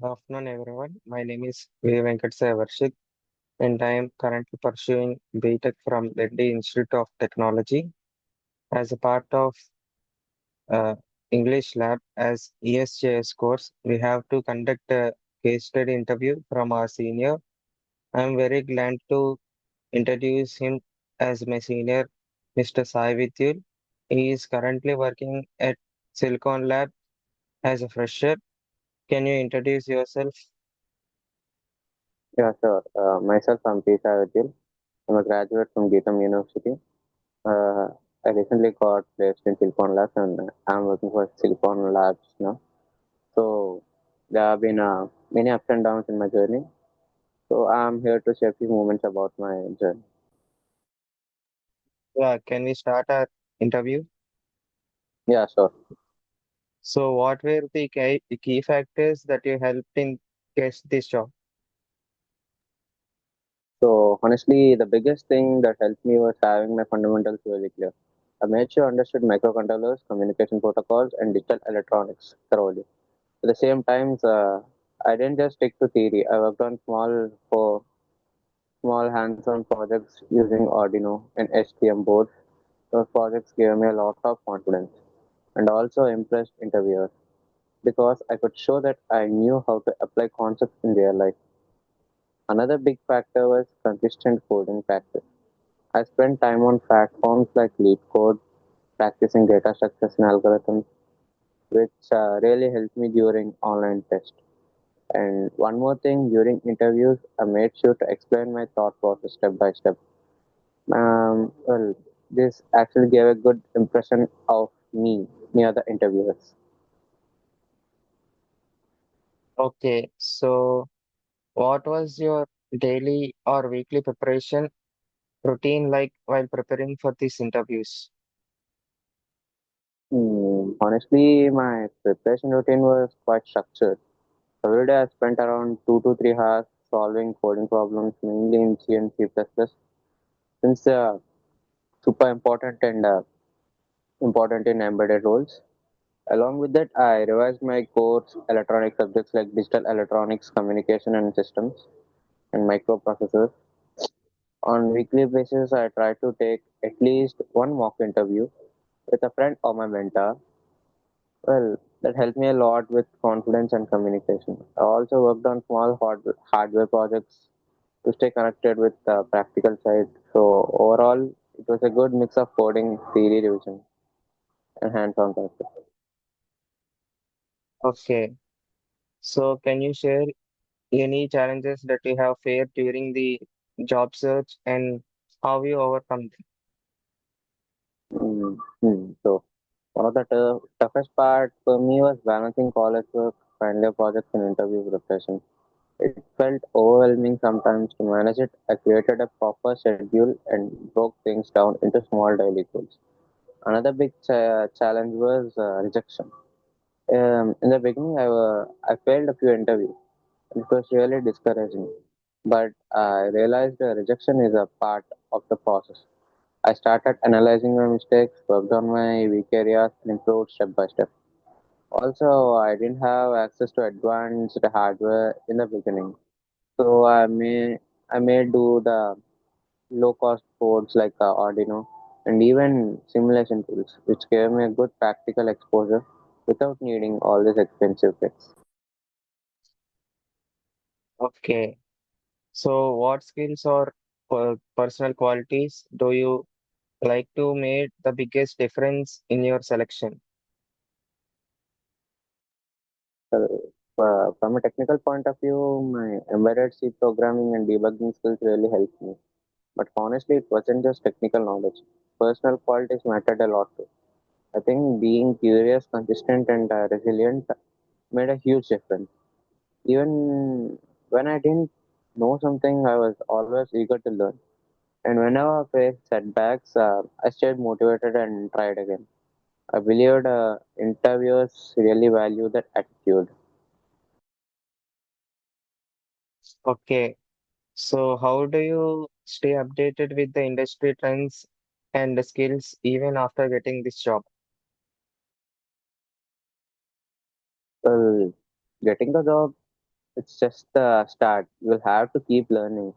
Good afternoon, everyone. My name is VARSHITH, and I am currently pursuing BTech from Delhi Institute of Technology. As a part of uh, English Lab as ESJS course, we have to conduct a case study interview from our senior. I am very glad to introduce him as my senior, Mr. Sai VIDHYUL. He is currently working at Silicon Lab as a fresher. Can you introduce yourself? Yeah, sure. Myself, I'm SAI VIDHYUL. I'm a graduate from Geetham University. Uh, I recently got placed in Silicon Labs and I'm working for Silicon Labs now. So there have been many ups and downs in my journey. So I'm here to share a few moments about my journey. Yeah, can we start our interview? Yeah, sure. So, what were the key factors that you helped in get this job? So honestly, the biggest thing that helped me was having my fundamentals really clear. I made sure I understood microcontrollers, communication protocols, and digital electronics thoroughly. At the same time, I didn't just stick to theory. I worked on small hands-on projects using Arduino and STM boards. Those projects gave me a lot of confidence and also impressed interviewers because I could show that I knew how to apply concepts in real life. Another big factor was consistent coding practice. I spent time on platforms like LeetCode, practicing data structures and algorithms, which really helped me during online tests. And one more thing, during interviews, I made sure to explain my thought process step by step. Well, this actually gave a good impression of me near the interviewers. Okay, so what was your daily or weekly preparation routine like while preparing for these interviews? Honestly, my preparation routine was quite structured. Every day I spent around 2 to 3 hours solving coding problems, mainly in C and C++, since they are super important and important in embedded roles. Along with that, I revised my course electronic subjects like digital electronics, communication and systems, and microprocessors. On weekly basis, I try to take at least one mock interview with a friend or my mentor. Well, that helped me a lot with confidence and communication. I also worked on small hardware projects to stay connected with the practical side. So overall, it was a good mix of coding, theory revision, and hands-on practice. Okay, so can you share any challenges that you have faced during the job search and how you overcome them? So one of the toughest part for me was balancing college work, final projects, and interview preparation. It felt overwhelming sometimes to manage it. I created a proper schedule and broke things down into small daily goals. Another big challenge was rejection. In the beginning, I failed a few interviews. It was really discouraging, but I realized rejection is a part of the process. I started analyzing my mistakes, worked on my weak areas, and improved step by step. Also, I didn't have access to advanced hardware in the beginning, so I may do the low cost boards like Arduino and even simulation tools, which gave me a good practical exposure without needing all these expensive kits. Okay, so what skills or personal qualities do you like to make the biggest difference in your selection? From a technical point of view, my embedded C programming and debugging skills really helped me. But honestly, it wasn't just technical knowledge. Personal qualities mattered a lot too. I think being curious, consistent, and resilient made a huge difference. Even when I didn't know something, I was always eager to learn. And whenever I faced setbacks, I stayed motivated and tried again. I believed interviewers really value that attitude. Okay, so how do you stay updated with the industry trends and the skills even after getting this job? Well, getting the job It's just the start. You'll have to keep learning.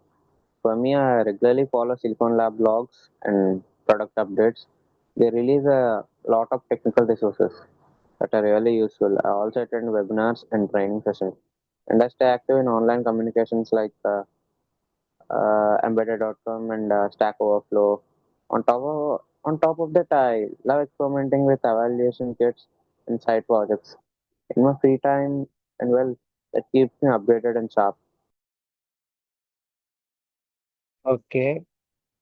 For me, I regularly follow Silicon Lab blogs and product updates. They release a lot of technical resources that are really useful. I also attend webinars and training sessions. And I stay active in online communications like embedded.com and Stack Overflow. On top of that, I love experimenting with evaluation kits and side projects in my free time, and well, that keeps me updated and sharp. Okay.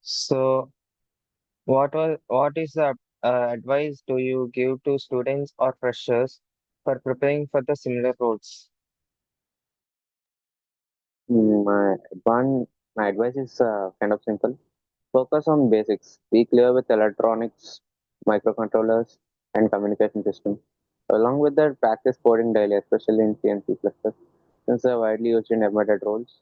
So what is the advice do you give to students or freshers for preparing for the similar roles? Mm, my advice is kind of simple. Focus on basics. Be clear with electronics, microcontrollers, and communication systems. Along with that, practice coding daily, especially in C and C++, since they are widely used in embedded roles.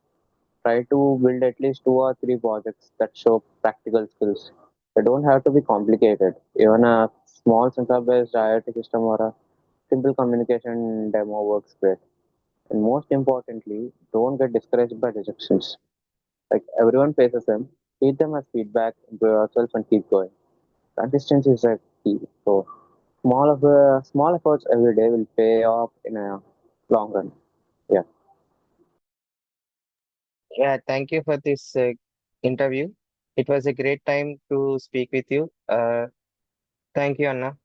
Try to build at least 2 or 3 projects that show practical skills. They don't have to be complicated. Even a small sensor-based IoT system or a simple communication demo works great. And most importantly, don't get discouraged by rejections. Like everyone faces them, treat them as feedback, improve yourself, and keep going. Consistency is a key. So small efforts every day will pay off in a long run. Yeah. Yeah, thank you for this interview. It was a great time to speak with you. Thank you, Anna.